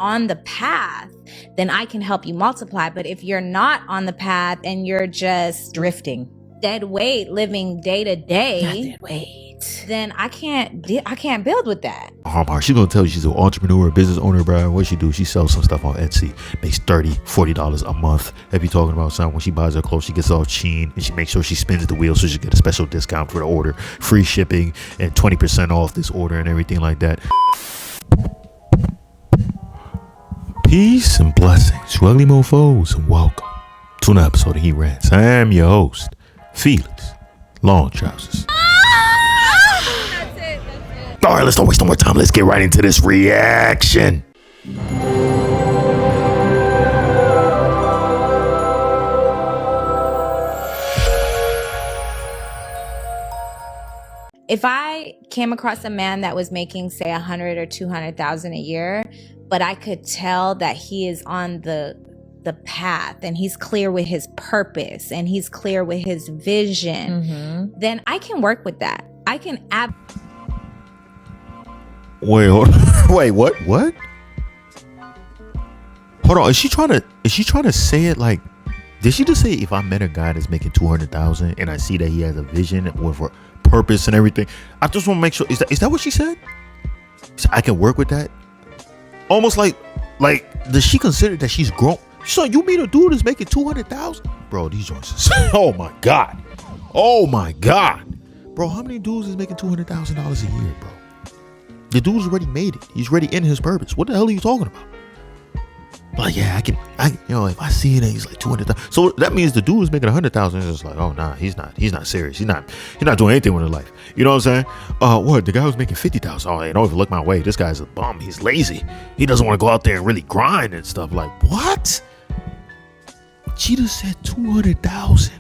on the path, then I can help you multiply. But if you're not on the path and you're just drifting, dead weight, living day to day, then I can't build with that. She's gonna tell you she's an entrepreneur, a business owner, bro. What she do? She sells some stuff on Etsy, makes $30-$40 a month. If you're talking about something, when she buys her clothes, she gets all sheen and she makes sure she spins the wheel so she get a special discount for the order, free shipping, and 20% off this order and everything like that. Peace and blessings, you ugly mofos, and welcome to an episode of He Rants. I am your host, Felix Long Trousers. That's it. All right, let's don't waste no more time. Let's get right into this reaction. If I came across a man that was making, say, 100 or 200,000 a year, but I could tell that he is on the path and he's clear with his purpose and he's clear with his vision, then I can work with that. I can Wait, hold on. Wait, what? Hold on. Is she trying to say it like? Did she just say if I met a guy that's making 200,000 and I see that he has a vision with a purpose and everything? I just want to make sure. Is that what she said? I can work with that. Almost like does she consider that she's grown? So you meet a dude that's making 200,000? Bro, these joints. Oh my god, bro. How many dudes is making $200,000 a year, bro? The dude's already made it. He's already in his purpose. What the hell are you talking about? Like, yeah, if I see it and he's like 200,000. So that means the dude is making 100,000. It's just like, oh, nah, he's not serious. He's not doing anything with his life. You know what I'm saying? What? The guy who's making 50,000. Oh, don't even look my way. This guy's a bum. He's lazy. He doesn't want to go out there and really grind and stuff. Like, what? She just said 200,000.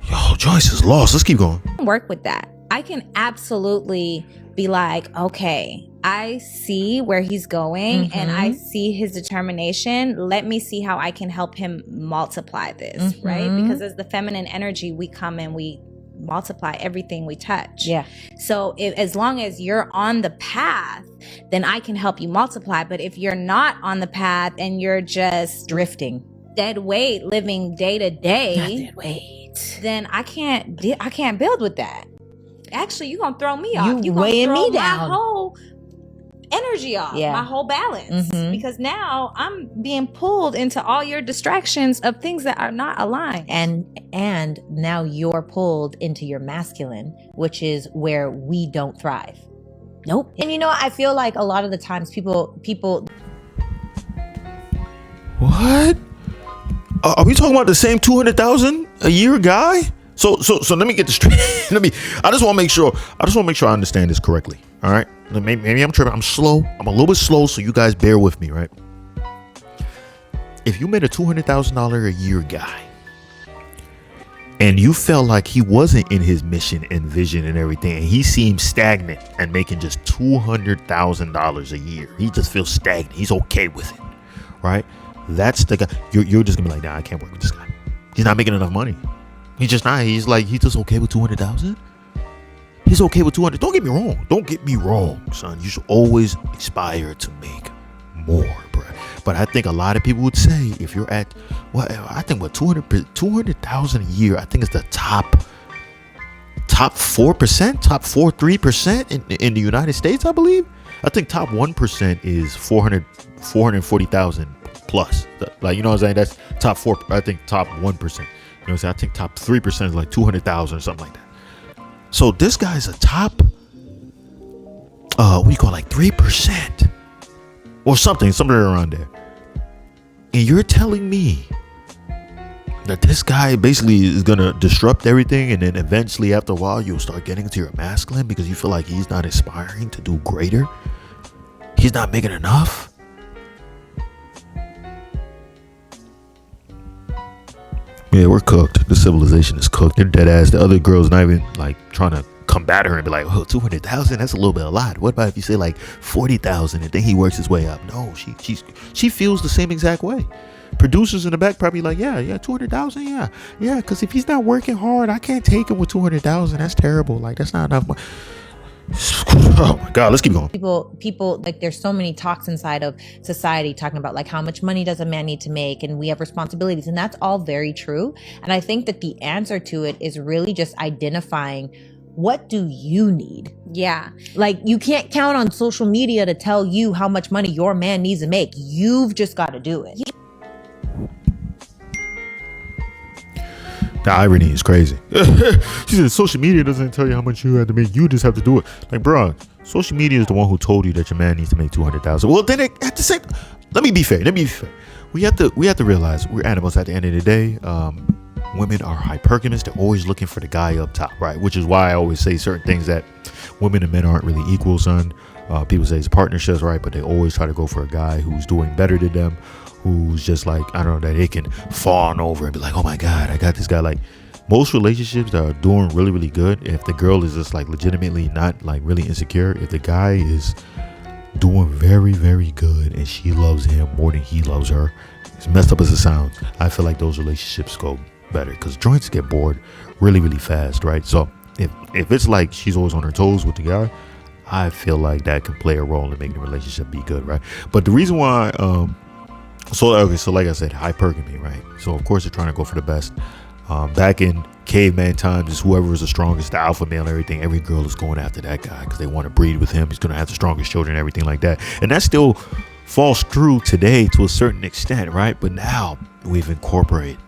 Yo, Joyce is lost. Let's keep going. work with that. I can absolutely be like, okay, I see where he's going and I see his determination. Let me see how I can help him multiply this, right? Because as the feminine energy, we come and we multiply everything we touch. Yeah. So as long as you're on the path, then I can help you multiply. But if you're not on the path and you're just drifting, dead weight, living day to day, then I can't build with that. Actually, you're gonna throw me off. You gonna weighing throw me down. my whole energy off, Yeah. my whole balance, because now I'm being pulled into all your distractions of things that are not aligned. and now you're pulled into your masculine, which is where we don't thrive. Nope. And you know, I feel like a lot of the times people What? Are we talking about the same 200,000 a year guy? So let me get this straight. I just want to make sure I understand this correctly. All right. Maybe I'm tripping. I'm slow. I'm a little bit slow, so you guys bear with me, right? If you met a $200,000 a year guy and you felt like he wasn't in his mission and vision and everything, and he seemed stagnant and making just $200,000 a year, he just feels stagnant. He's okay with it, right? That's the guy. You're just gonna be like, nah, I can't work with this guy. He's not making enough money. He's just not. He's just okay with 200,000. He's okay with 200. Don't get me wrong, son. You should always aspire to make more, bro. But I think a lot of people would say, if you're at, I think 200,000 a year, I think it's the top 4%, top 3% in the United States, I believe. I think top 1% is 440,000 plus. Like, you know what I'm saying? That's top 4. I think top 1%. You know what I'm saying? I think top 3% is like 200,000 or something like that. So this guy's a top, what do you call it, like 3% or something around there. And you're telling me that this guy basically is going to disrupt everything, and then eventually after a while you'll start getting into your masculine because you feel like he's not aspiring to do greater. He's not making enough. Yeah, we're cooked. The civilization is cooked. They're dead ass. The other girl's not even like trying to combat her and be like, oh, 200,000, that's a little bit a lot. What about if you say like 40,000 and then he works his way up? No, she feels the same exact way. Producers in the back probably like, yeah, 200,000, yeah, because if he's not working hard, I can't take him with 200,000. That's terrible. Like, that's not enough money. Oh my God, let's keep going. People like, there's so many talks inside of society talking about like how much money does a man need to make, and we have responsibilities, and that's all very true. And I think that the answer to it is really just identifying, what do you need? Yeah. Like, you can't count on social media to tell you how much money your man needs to make. You've just got to do it. The irony is crazy. She said social media doesn't tell you how much you have to make. You just have to do it. Like, bro, social media is the one who told you that your man needs to make 200,000. Well, then at the same, let me be fair. We have to realize we're animals at the end of the day. Women are hypergamous. They're always looking for the guy up top, right? Which is why I always say certain things that women and men aren't really equal, son. People say it's partnerships, right? But they always try to go for a guy who's doing better than them, who's just like, I don't know, that they can fall on over and be like, oh my God, I got this guy. Like, most relationships that are doing really, really good, if the girl is just like legitimately not like really insecure, if the guy is doing very, very good and she loves him more than he loves her, as messed up as it sounds, I feel like those relationships go better, because joints get bored really, really fast, right? So if it's like she's always on her toes with the guy, I feel like that can play a role in making the relationship be good, right? But the reason why, so like I said, hypergamy, right? So of course they're trying to go for the best. Back in caveman times, is whoever is the strongest, the alpha male and everything, every girl is going after that guy because they want to breed with him. He's going to have the strongest children and everything like that. And that still falls true today to a certain extent, right? But now we've incorporated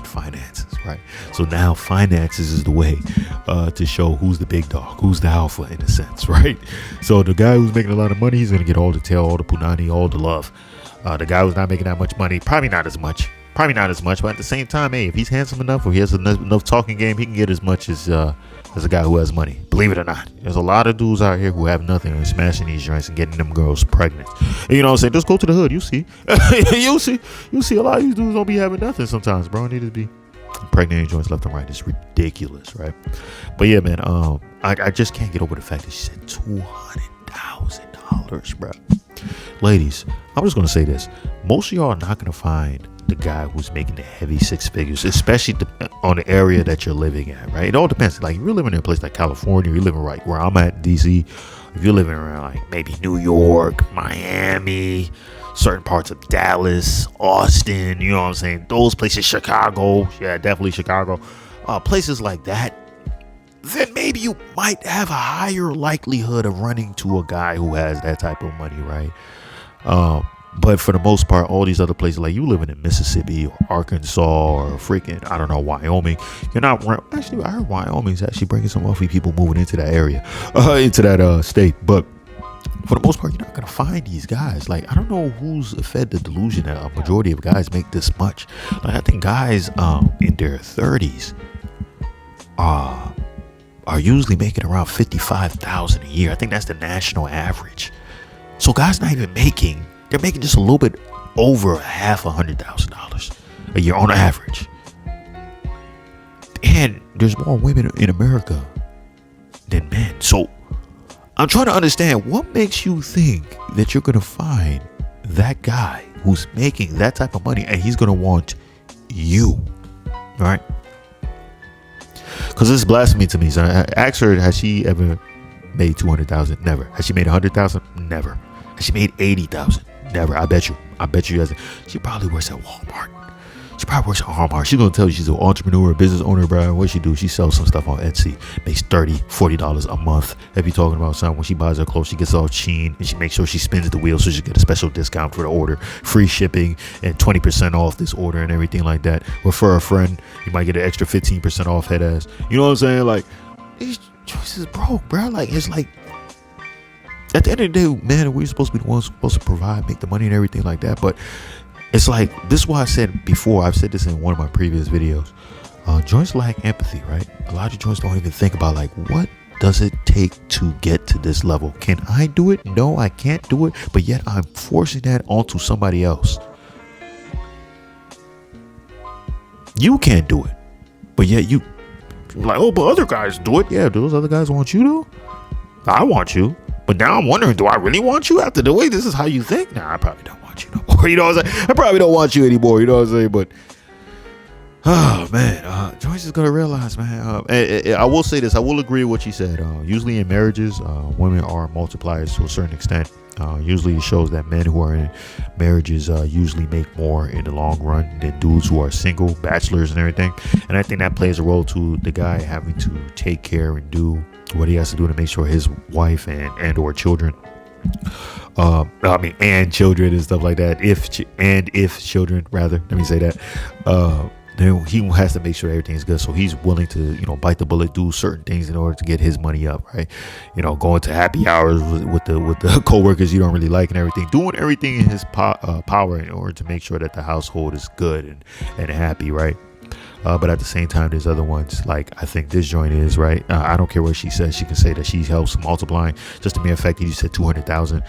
finances, right? So now finances is the way to show who's the big dog, who's the alpha in a sense, right? So the guy who's making a lot of money, he's going to get all the tail, all the punani, all the love. The guy who's not making that much money, probably not as much, but at the same time, hey, if he's handsome enough or he has enough talking game, he can get as much as a guy who has money. Believe it or not, there's a lot of dudes out here who have nothing and smashing these joints and getting them girls pregnant. And you know what I'm saying? Just go to the hood, you see. you'll see a lot of these dudes don't be having nothing sometimes, bro. Need to be pregnant in joints left and right. It's ridiculous, right? But yeah, man, I just can't get over the fact that she said $200,000, bro. Ladies, I'm just gonna say this: most of y'all are not gonna find the guy who's making the heavy six figures, especially on the area that you're living at, right? It all depends. Like, if you're living in a place like California, you're living right where I'm at, DC. If you're living around like maybe New York, Miami, certain parts of Dallas, Austin, you know what I'm saying? Those places, Chicago, yeah, definitely Chicago, places like that, then maybe you might have a higher likelihood of running to a guy who has that type of money, right? But for the most part, all these other places, like you living in Mississippi or Arkansas or freaking, I don't know, Wyoming, you're not, actually, I heard Wyoming's actually bringing some wealthy people moving into that area, into that state. But for the most part, you're not going to find these guys. Like, I don't know who's fed the delusion that a majority of guys make this much. Like, I think guys in their 30s are usually making around $55,000 a year. I think that's the national average. So guys not even making, they're making just a little bit over $100,000 a year on average. And there's more women in America than men. So I'm trying to understand, what makes you think that you're going to find that guy who's making that type of money and he's going to want you, right? Because this is blasphemy to me. So I asked her, has she ever made 200,000? Never. Has she made 100,000? Never. Has she made 80,000? Never. I bet you she hasn't. She probably works at Walmart. She probably works at Walmart. She's gonna tell you she's an entrepreneur, a business owner, bro. What she do? She sells some stuff on Etsy, makes $30, $40 a month. If you're talking about something, when she buys her clothes, she gets all sheen and she makes sure she spins the wheel so she get a special discount for the order, free shipping, and 20% off this order and everything like that. Or for a friend, you might get an extra 15% off, head ass. You know what I'm saying? Like, these choices broke, bro. Like, it's like, at the end of the day, man, we're supposed to be the ones supposed to provide, make the money and everything like that. But it's like, this is why I said before, I've said this in one of my previous videos, joints lack empathy, right? A lot of joints don't even think about, like, what does it take to get to this level? Can I do it? No, I can't do it. But yet I'm forcing that onto somebody else. You can't do it. But yet you, like, oh, but other guys do it. Yeah, do those other guys want you to? I want you. But now I'm wondering, do I really want you after the way this is how you think? Nah, I probably don't want you no more. You know what I'm saying? I probably don't want you anymore. You know what I'm saying? But Oh man, Joyce is gonna realize, man. I will say this. I will agree with what she said. Usually in marriages, women are multipliers to a certain extent. Usually it shows that men who are in marriages usually make more in the long run than dudes who are single, bachelors and everything. And I think that plays a role to the guy having to take care and do what he has to do to make sure his wife and or children, and children and stuff like that. If children, rather, let me say that. Then he has to make sure everything's good. So he's willing to, bite the bullet, do certain things in order to get his money up, right? Going to happy hours with the coworkers you don't really like and everything, doing everything in his power in order to make sure that the household is good and happy, right? But at the same time, there's other ones, like I think this joint is, right? I don't care what she says. She can say that she helps multiplying. Just the mere fact that you said 200,000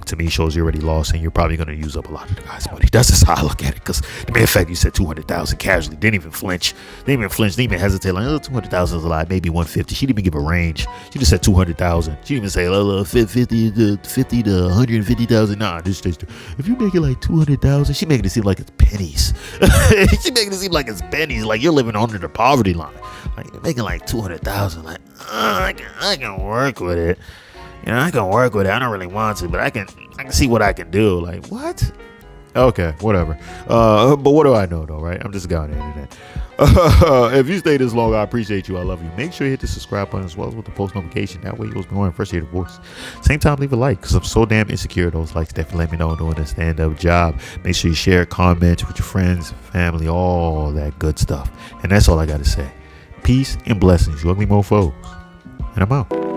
to me shows you already lost, and you're probably going to use up a lot of the guy's money. That's just how I look at it, because the mere fact you said 200,000 casually, didn't even flinch, didn't even hesitate, like, 200,000 is a lot, maybe 150. She didn't even give a range. She just said 200,000. She didn't even say 50 to 150,000. Nah, just if you make it like 200,000, she making it seem like it's pennies. She making it seem like it's pennies, like you're living under the poverty line. Like, you're making like 200,000. Like, I can work with it. I can work with it. I don't really want to, but I can see what I can do. Like, what? Okay, whatever. But what do I know, though, right? I'm just a guy on the internet. If you stay this long, I appreciate you. I love you. Make sure you hit the subscribe button as well as with the post notification. That way you'll be going first, hear the voice. Same time, leave a like, because I'm so damn insecure. Those likes definitely let me know I'm doing a stand-up job. Make sure you share, comment with your friends, family, all that good stuff. And that's all I got to say. Peace and blessings, you ugly mofos. And I'm out.